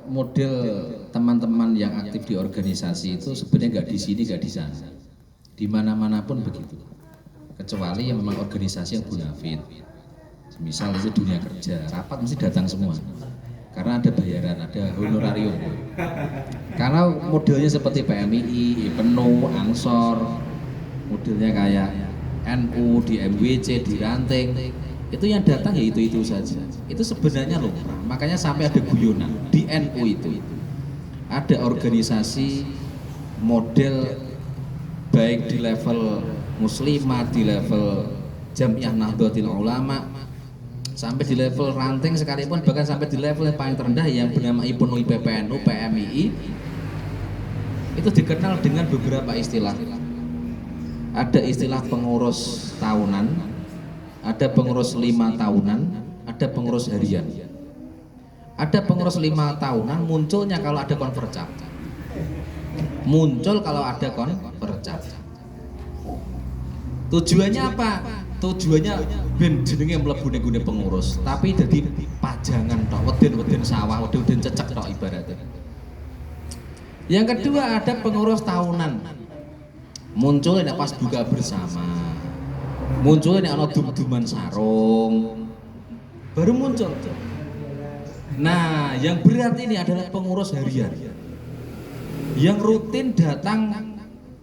Model teman-teman yang aktif di organisasi itu sebenarnya nggak di sini, nggak di sana, di mana-mana pun begitu, kecuali yang memang organisasi yang bonafit. Misal itu dunia kerja, rapat mesti datang semua karena ada bayaran, ada honorarium. Karena modelnya seperti PMII, penuh, Ansor, modelnya kayak NU di MWC, di Ranting, itu yang datang ya itu saja. Itu sebenarnya lumrah. Makanya sampai ada guyonan di NU itu ada organisasi model baik di level muslimat, di level Jamiah Nahdlatul Ulama, sampai di level Ranting sekalipun, bahkan sampai di level yang paling terendah yang bernama IPNU, PPNU, PMII, itu dikenal dengan beberapa istilah. Ada istilah pengurus tahunan, ada pengurus 5 tahunan, ada pengurus harian. Ada pengurus 5 tahunan munculnya kalau ada konvercap. Muncul kalau ada konvercap. Tujuannya apa? Tujuannya ben jenenge mlebu ning gone pengurus, tapi dadi pajangan tok, weden-weden sawah, weden-weden cecek tok ibaratnya. Yang kedua ada pengurus tahunan. Munculnya pas buka bersama. Munculnya ana dum-duman sarung. Baru muncul. Nah, yang berat ini adalah pengurus harian. Yang rutin datang,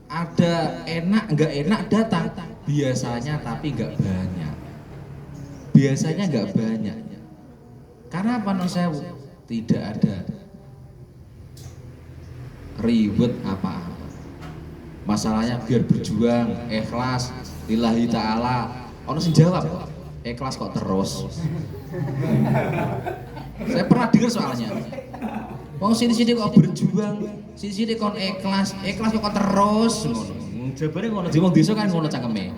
ada enak nggak enak datang. Biasanya tapi nggak banyak. Biasanya nggak banyak. Karena apa non sewu? Tidak ada ribet apa-apa. Masalahnya biar berjuang, ikhlas, lillahi ta'ala. Ono sing jawab, ikhlas kok terus. Saya pernah dengar soalnya. Wong sini-sini kok berjuang, sini-sini kon ikhlas kok terus. Jabare ngono, di wong desa kan ngono cangkeme.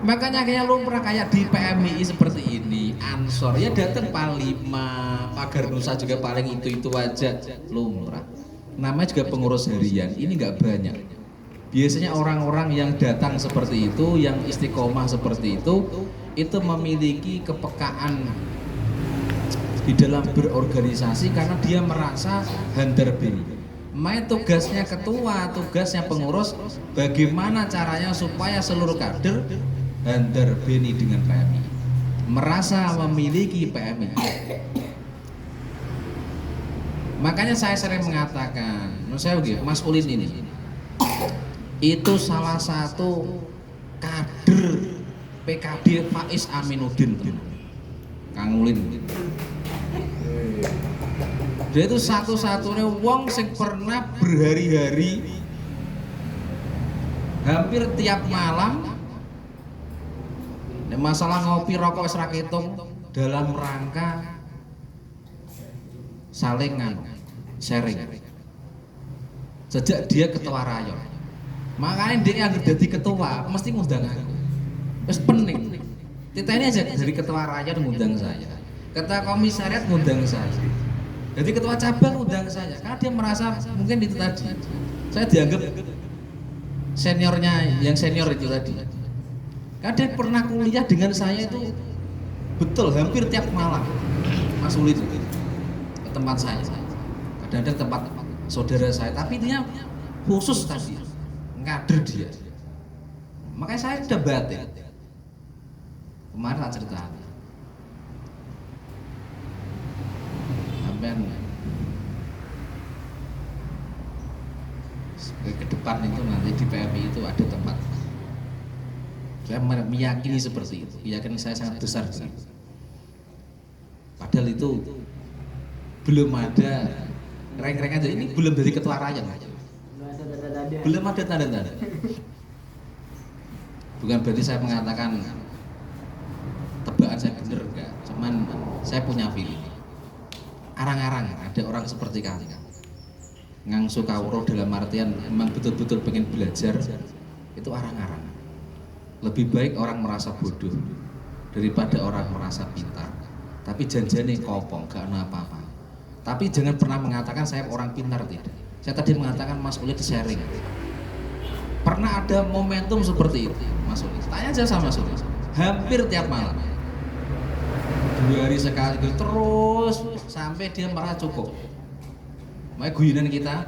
Makanya kayak lumrah kayak di PMII seperti ini, Ansor ya datang Panglima, Pagar Nusa juga paling itu aja lumrah. Namanya juga pengurus harian, ini nggak banyak. Biasanya orang-orang yang datang seperti itu, yang istiqomah seperti itu memiliki kepekaan di dalam berorganisasi karena dia merasa handar beni. Makanya tugasnya ketua, tugasnya pengurus, bagaimana caranya supaya seluruh kader handar beni dengan PMI, merasa memiliki PMI. Makanya saya sering mengatakan, Mas Ulin ini itu salah satu kader PKB Faiz Aminuddin, Kang Ulin. Dia itu satu-satunya wong sing pernah berhari-hari hampir tiap malam masalah ngopi rokok wis ra ketung dalam rangka saling sharing. Sejak dia ketua rayon, makanya dia yang jadi ketua mesti ngundang aku. Wis pening. Titeni aja dari ketua rayon ngundang saya, ketua komisariat ngundang saya, jadi ketua cabang ngundang saya, karena dia merasa mungkin itu tadi saya dianggap seniornya, yang senior itu tadi. Karena dia pernah kuliah dengan saya itu betul hampir tiap malam, Mas Uli itu ke tempat saya. Kadang-kadang tempat saudara saya, tapi dia khusus tadi ngader dia. Makanya saya sudah batin. Kemarin tak cerita. Sampai ke depan itu nanti di PMI itu ada tempat. Saya meyakini seperti itu, yakin saya sangat besar begitu. Padahal itu belum ada reng-reng aja, ini belum dari ketua rayon, belum ada tanda-tanda. Bukan berarti saya mengatakan tebakan saya benar, enggak, cuman saya punya feeling. Arang-arang ada orang seperti kami, ngangsu kawruh dalam artian memang betul-betul pengen belajar, itu arang-arang. Lebih baik orang merasa bodoh daripada orang merasa pintar. Tapi janjane kopong, gak ada apa-apa. Tapi jangan pernah mengatakan saya orang pintar, tidak. Saya tadi mengatakan Mas Uli sharing. Pernah ada momentum seperti itu, Mas Uli? Tanya aja sama Mas Uli. hampir tiap malam. 2 hari sekali terus sampai dia merasa cukup. Makanya guyonan kita,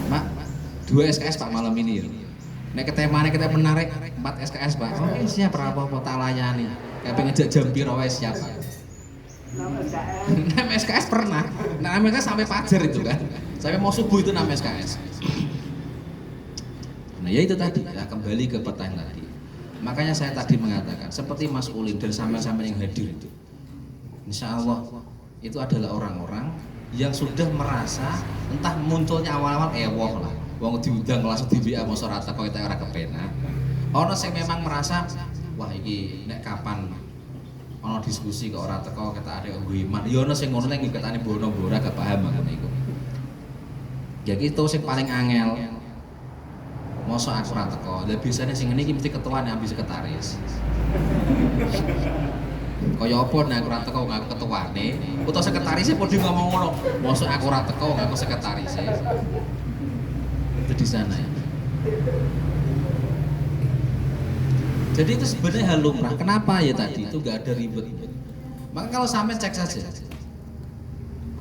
Mak, 2 SKS Pak malam ini ya. Nek ketemane kita menarik 4 SKS Pak. Oh siap apa-apa tak layani. Kayak pengen jam piro wae siap Pak. 6 SKS pernah. Nah, SKS sampai fajar itu kan. Sampai mau subuh itu 6 SKS. Nah, ya itu tadi, ya kembali ke pertanyaan tadi. Makanya saya tadi mengatakan, seperti Mas Ulin dan sama-sama yang hadir itu, insya Allah itu adalah orang-orang yang sudah merasa, entah munculnya awal-awal ewoh lah, wong diundang langsung di WA mau rata kok kita ora kepenak. Ono sing memang merasa, wah iki nek kapan ono diskusi kok ora teko kita ada iman. Ya ono sing ngono nek ngikatane bono-bora gak paham ngono iku. Ya gitu sing paling angel. Mosok aku ora teko. Lah biasane sing ngene iki mesti ketuane ambil sekretaris. Kaya apa nek aku ora teko ngaku ketuane, utawa sekretarise padha ngomong ngono. Mosok aku ora teko ngaku sekretaris. Itu di sana ya. Jadi itu sebenarnya hal lumrah. Kenapa ya tadi itu nggak ada ribet. Maka kalau sampai cek saja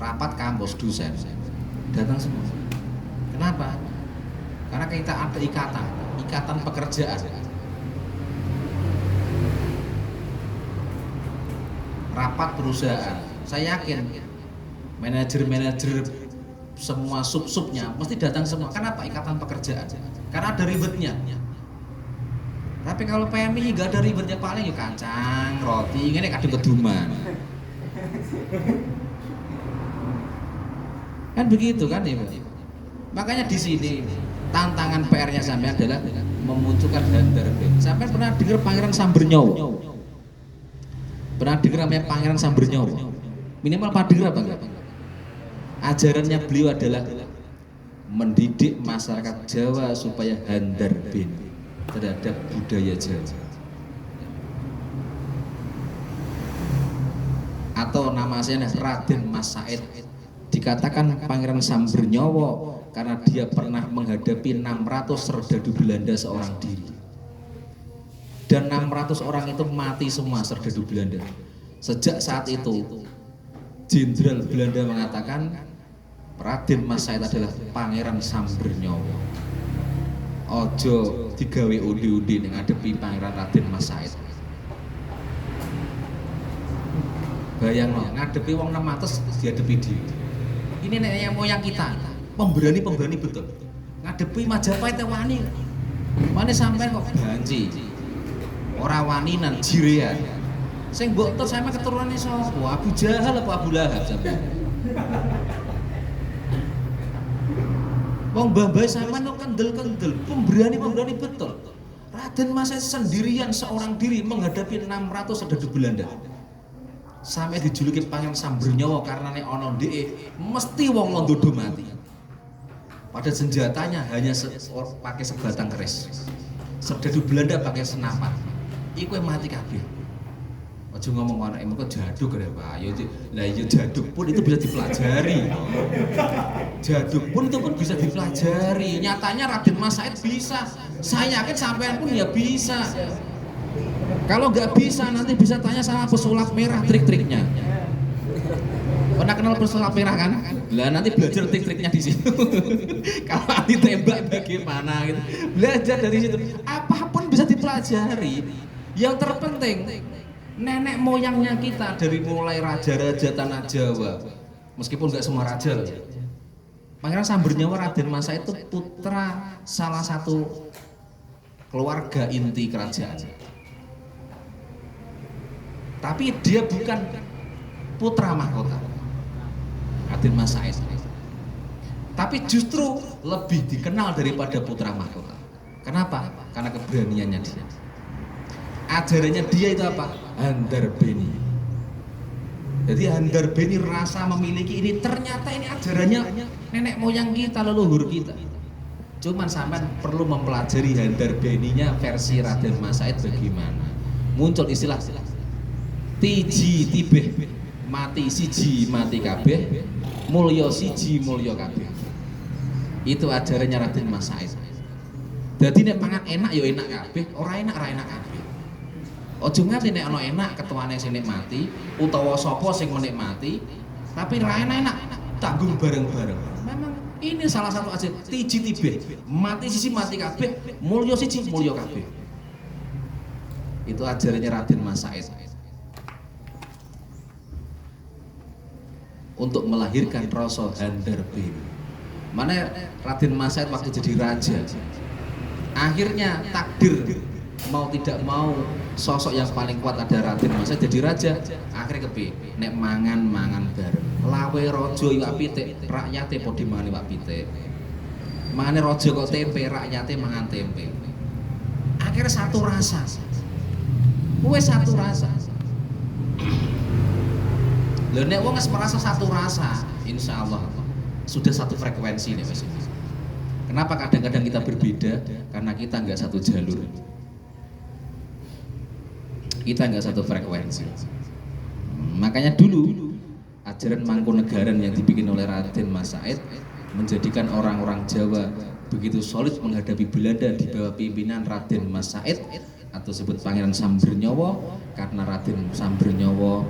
rapat kampus dosen datang semua. Kenapa? Karena kita ada ikatan pekerjaan. Rapat perusahaan. Saya yakin manajer-manajer semua sub-subnya mesti datang semua. Kenapa? Ikatan pekerjaan. Karena ada ribetnya. Tapi kalau PMI nggak ada ribetnya, paling ya kacang, roti, ini kadang keduman. Kan begitu kan ya. Makanya di sini tantangan PR-nya sampai adalah memunculkan Handarben. Sampai pernah dengar Pangeran Sambernyowo? Pernah dengar namanya Pangeran Sambernyowo? Minimal pernah dengar apa enggak? Ajarannya beliau adalah mendidik masyarakat Jawa supaya Handarben terhadap budaya Jawa. Atau nama saya Raden Mas Said. Dikatakan Pangeran Sambernyowo karena dia pernah menghadapi 600 serdadu Belanda seorang diri. Dan 600 orang itu mati semua serdadu Belanda. Sejak saat itu Jenderal Belanda mengatakan Raden Mas Said adalah Pangeran Sambernyowo. Ojo digawe undi-undi ning ngadepi Pangeran Raden Mas Said. Bayangno ngadepi wong 600 dihadapi dhewe. Ini nenek moyang kita, pemberani betul. Ngadepi Majapahit wani. Wani sampai kok banci. Ora wani nan jirean. Sing mbok tur sampe keturunane sapa? Abu Jahal apa Abu Lahab sampe. Wong mbah-mbah sampean kok kendel-kendel, pemberani betul. Raden Mas Said sendirian seorang diri menghadapi 600 serdadu Belanda. Sampai dijuluki Pangeran Sambernyowo karena nek ana ndeke mesti wong Londodo mati. Padahal senjatanya hanya pakai sebatang keris. Serdadu Belanda pakai senapan. Iku mati kabeh. Aja ngomong anake mengko jaduk ya Pak. Lah ya jaduk pun itu bisa dipelajari. Jaduk pun itu pun bisa dipelajari. Nyatanya Raden Mas Said bisa. Saya yakin sampean pun ya bisa. Kalau nggak bisa nanti bisa tanya sama pesulap merah trik-triknya. Pernah kenal pesulap merah kan? Lah nanti belajar trik-triknya di situ. Kalau anti tembak bagaimana gitu. Belajar dari situ. Apapun bisa dipelajari. Yang terpenting nenek moyangnya kita dari mulai raja-raja tanah Jawa. Meskipun nggak semua raja. Pangeran Sambernyowo Raden Mas Said itu putra salah satu keluarga inti kerajaan. Tapi dia bukan putra mahkota Raden Mas Said. Tapi justru lebih dikenal daripada putra mahkota. Kenapa? Karena keberaniannya dia. Ajarannya dia itu apa? Handarbeni. Jadi Handarbeni rasa memiliki ini, ternyata ini ajarannya nenek moyang kita, leluhur kita. Cuman sampean perlu mempelajari Handarbeninya versi Raden Mas Said bagaimana. Muncul istilah tiji tibeh, mati siji mati kabeh, mulya siji mulya kabeh. Itu ajarannya Raden Mas Said. Jadi nek mangan enak ya enak kabeh, ora enak kabeh. Ojo nganti nek ana enak ketuane sing nikmati utawa sapa sing menikmati tapi ra enak tanggung bareng-bareng. Memang ini salah satu aja tiji tibe. Mati sisi mati kabeh, mulya siji mulya kabeh. Itu ajarannya Raden Mas Said. Untuk melahirkan rasa handarbin. Mana Raden Mas Said waktu jadi raja. Akhirnya takdir mau tidak mau sosok yang paling kuat ada Raden Mas Said jadi raja. Akhirnya kepiye? Nek mangan bareng. Lawe raja iwak pitik, rakyate padha mangan iwak pitik. Mangane raja kok tempe, rakyate mangan tempe. Akhirnya satu rasa. Wes satu rasa. Lho nek wong wis merasa satu rasa, insya Allah sudah satu frekuensi nih Mas. Kenapa kadang-kadang kita berbeda? Karena kita nggak satu jalur. Kita nggak satu frekuensi. Makanya dulu ajaran Mangkunegaran yang dibikin oleh Raden Mas Said menjadikan orang-orang Jawa begitu solid menghadapi Belanda di bawah pimpinan Raden Mas Said atau sebut Pangeran Sambernyawa, karena Raden Sambernyawa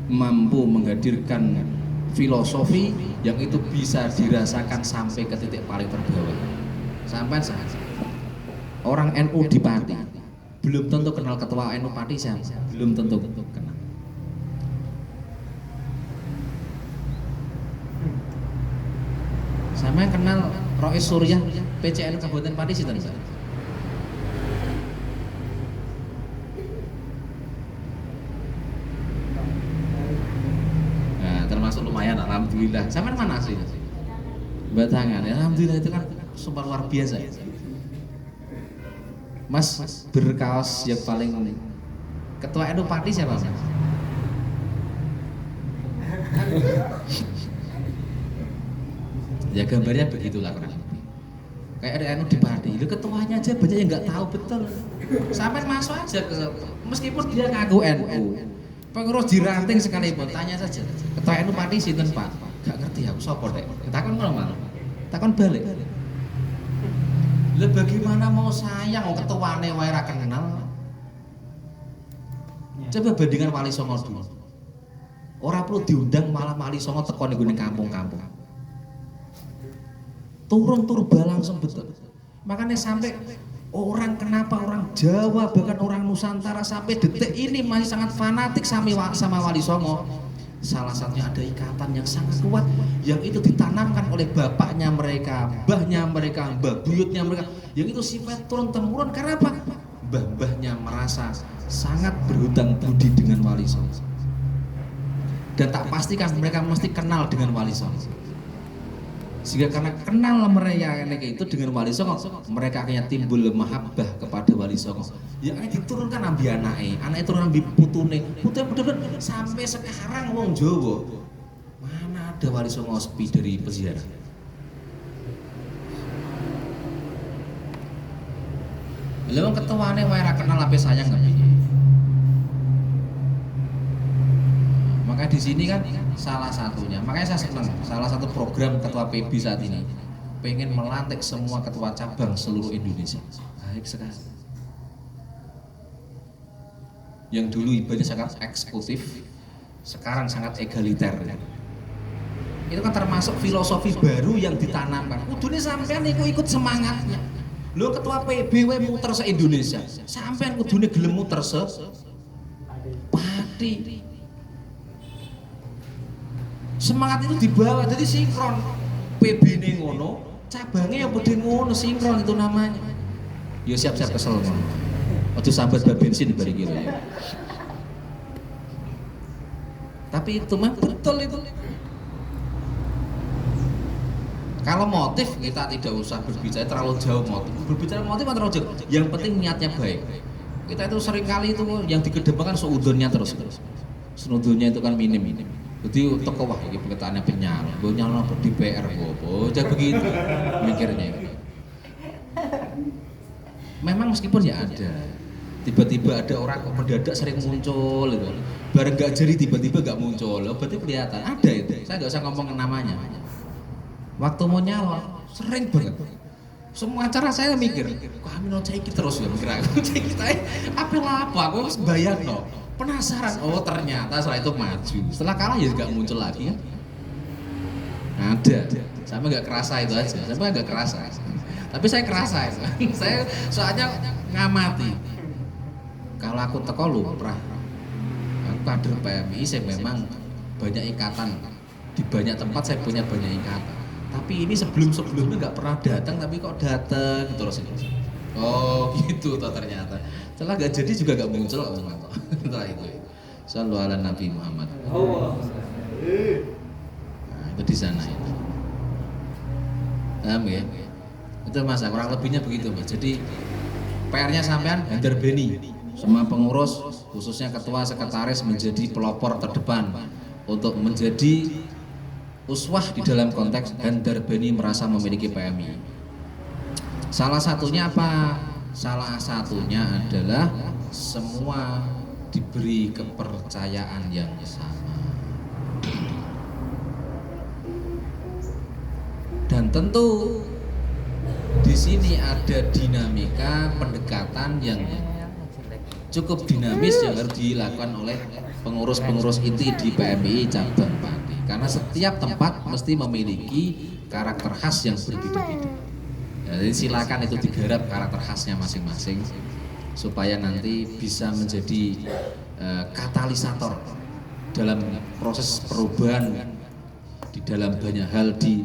mampu menghadirkan filosofi yang itu bisa dirasakan sampai ke titik paling terbawah. Sampai saat orang NU di Pati belum tentu kenal ketua NU Pati siapa, belum tentu kenal. Sama kenal Rois Suryah PCN Kabupaten Pati sih tadi. Termasuk lumayan, alhamdulillah. Sampai mana sih? Batangan. Alhamdulillah itu kan super luar biasa. Mas berkaos yang paling ketua NU Pati siapa Mas? Ya gambarnya begitulah kurang lebih. Kayak ada NU di Pati, itu ketuanya aja banyak yang nggak tahu betul. Sampai masuk aja ke, meskipun dia ngaku NU. Pengurus diranting sekalipun, tanya saja. Ketua NU Pati sinten Pak? Gak ngerti aku sapa rek. Takon ngono. Takon balik. Lah bagaimana mau sayang wong ketuane wae ra kenal. Coba bandingkan Wali Songo dulu. Ora perlu diundang malah Wali Songo teko ning kampung-kampung. Turun langsung betul. Makanya sampai orang kenapa orang Jawa bahkan orang Nusantara sampai detik ini masih sangat fanatik sama Wali Songo. Salah satunya ada ikatan yang sangat kuat yang itu ditanamkan oleh bapaknya mereka, mbahnya mereka, mbah buyutnya mereka, yang itu sifat turun temurun. Karena apa? Mbah-mbahnya merasa sangat berhutang budi dengan Wali Songo dan tak pastikan mereka mesti kenal dengan Wali Songo. Sehingga karena kenal mereka itu dengan Wali Songo, mereka akhirnya timbul mahabbah kepada Wali Songo. Yang diturunkan ambi anaknya turun ambi putune bener-bener sampai sekarang wong Jawa mana ada Wali Songo sepi dari peziarah. Lha wong ketuane wae ra kenal ape sayang nggak? Maka di sini kan salah satunya, makanya saya senang salah satu program ketua PB saat ini pengen melantik semua ketua cabang seluruh Indonesia. Baik sekali. Yang dulu ibaratnya sangat eksekutif, sekarang sangat egaliter. Itu kan termasuk filosofi baru yang ditanamkan. Kudune sampean ikut semangatnya. Lo ketua PB muter se Indonesia, sampean kudune gelem muter se Pati. Semangat itu dibawa, jadi sinkron. PB ini ngono, cabangnya yang pedih ngono, sinkron itu namanya. Yo siap-siap kesel ngono. Aduh sambat bab bensin bari kira ya. Tapi itu mah betul itu. Kalau motif kita tidak usah berbicara terlalu jauh motif. Berbicara motif terlalu jauh. Yang penting niatnya baik. Kita itu sering kali itu yang dikedepankan seudunnya terus. Senudunnya itu kan minim. Jadi toko wah iki pengetahuannya penyal, gue nyala di PR gue, jadi begitu mikirnya. Memang meskipun ya ada, tiba-tiba ada orang kok mendadak sering muncul, gitu. Bareng nggak jadi tiba-tiba nggak muncul, berarti kelihatan ada itu. Saya nggak usah ngomong namanya. Waktu mau nyala sering banget. Semua acara saya mikir, kami no cek terus ya mikir aku cek kita apa aku harus bayang no. Penasaran, oh ternyata setelah itu maju. Setelah kalah ya nggak muncul lagi kan? Ada, sama nggak kerasa itu aja, sama nggak kerasa. Tapi saya kerasa itu. Saya soalnya ngamati. Kalau aku teko lumrah, aku kader PMI saya memang banyak ikatan. Di banyak tempat saya punya banyak ikatan. Tapi ini sebelumnya nggak pernah datang, tapi kok datang terus. Oh gitu toh ternyata. Setelah nggak jadi juga nggak muncul setelah itu. Shallu ala Nabi Muhammad. Nah, itu di sana itu. Paham ya? Itu Mas, kurang lebihnya begitu Mas. Jadi PR-nya sampean Handar Beni, semua pengurus khususnya ketua sekretaris menjadi pelopor terdepan untuk menjadi uswah di dalam konteks Handar Beni merasa memiliki PMI. Salah satunya apa? Salah satunya adalah semua diberi kepercayaan yang sama. Dan tentu di sini ada dinamika pendekatan yang cukup dinamis yang harus dilakukan oleh pengurus-pengurus inti di PMI cabang Pati. Karena setiap tempat mesti memiliki karakter khas yang berbeda-beda. Jadi silakan itu digarap karakter khasnya masing-masing supaya nanti bisa menjadi katalisator dalam proses perubahan di dalam banyak hal di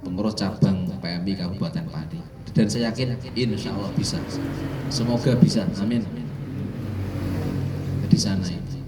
pengurus cabang PMI Kabupaten Pati. Dan saya yakin insya Allah bisa. Semoga bisa. Amin. Di sana itu.